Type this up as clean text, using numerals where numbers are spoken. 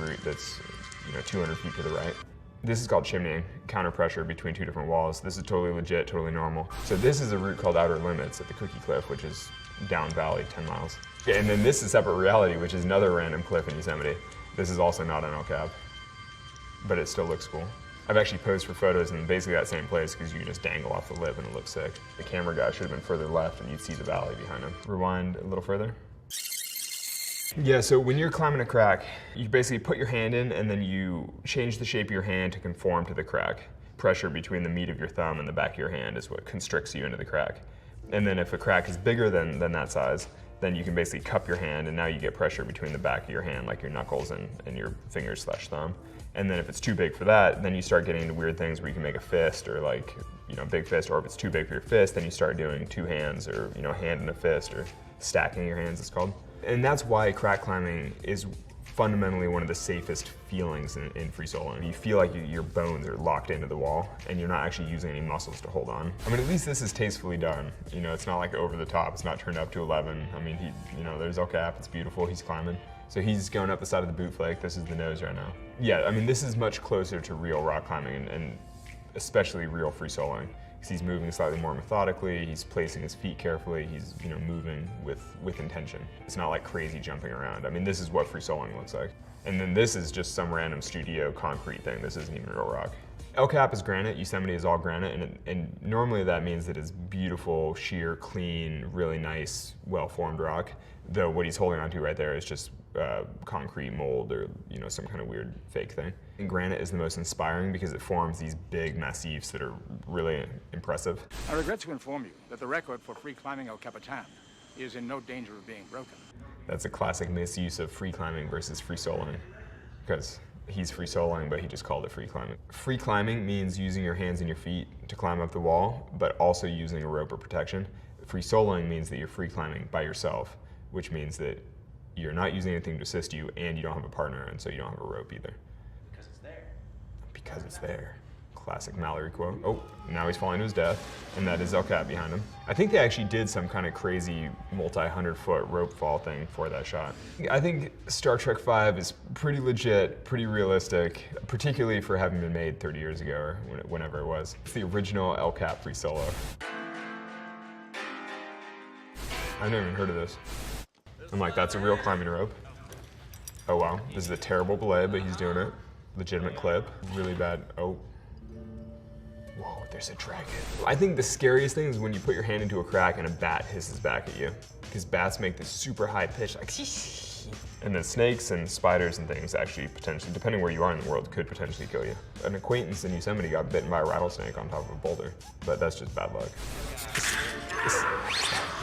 route that's 200 feet to the right. This is called chimneying, counter pressure between two different walls. This is totally legit, totally normal. So this is a route called Outer Limits at the Cookie Cliff, which is down valley 10 miles. And then this is Separate Reality, which is another random cliff in Yosemite. This is also not an El Cap, but it still looks cool. I've actually posed for photos in basically that same place because you can just dangle off the lip and it looks sick. The camera guy should have been further left and you'd see the valley behind him. Rewind a little further. Yeah, so when you're climbing a crack, you basically put your hand in and then you change the shape of your hand to conform to the crack. Pressure between the meat of your thumb and the back of your hand is what constricts you into the crack. And then if a crack is bigger than that size, then you can basically cup your hand and now you get pressure between the back of your hand, like your knuckles and your fingers / thumb. And then if it's too big for that, then you start getting into weird things where you can make a fist or like, big fist, or if it's too big for your fist, then you start doing two hands or, hand and a fist, or stacking your hands it's called. And that's why crack climbing is fundamentally one of the safest feelings in free soloing. You feel like your bones are locked into the wall and you're not actually using any muscles to hold on. I mean, at least this is tastefully done. It's not like over the top, it's not turned up to 11. I mean, there's El Cap, it's beautiful, he's climbing. So he's going up the side of the boot flake, this is the nose right now. Yeah, I mean, this is much closer to real rock climbing and especially real free soloing. Because he's moving slightly more methodically, he's placing his feet carefully, he's moving with intention. It's not like crazy jumping around. I mean, this is what free soloing looks like. And then this is just some random studio concrete thing. This isn't even real rock. El Cap is granite, Yosemite is all granite, and normally that means that it's beautiful, sheer, clean, really nice, well-formed rock. Though what he's holding onto right there is just concrete mold or some kind of weird fake thing. And granite is the most inspiring because it forms these big massifs that are really impressive. I regret to inform you that the record for free climbing El Capitan is in no danger of being broken. That's a classic misuse of free climbing versus free soloing, because he's free soloing, but he just called it free climbing. Free climbing means using your hands and your feet to climb up the wall, but also using a rope or protection. Free soloing means that you're free climbing by yourself, which means that you're not using anything to assist you and you don't have a partner, and so you don't have a rope either. Because it's there. Because it's there. Classic Mallory quote. Oh, now he's falling to his death, and that is El Cap behind him. I think they actually did some kind of crazy multi-100-foot rope fall thing for that shot. I think Star Trek V is pretty legit, pretty realistic, particularly for having been made 30 years ago or whenever it was. It's the original El Cap free solo. I've never even heard of this. I'm like, that's a real climbing rope. Oh wow, this is a terrible belay, but he's doing it. Legitimate clip, really bad, oh. Whoa, there's a dragon. I think the scariest thing is when you put your hand into a crack and a bat hisses back at you. Because bats make this super high pitch, like and then snakes and spiders and things actually potentially, depending where you are in the world, could potentially kill you. An acquaintance in Yosemite got bitten by a rattlesnake on top of a boulder, but that's just bad luck.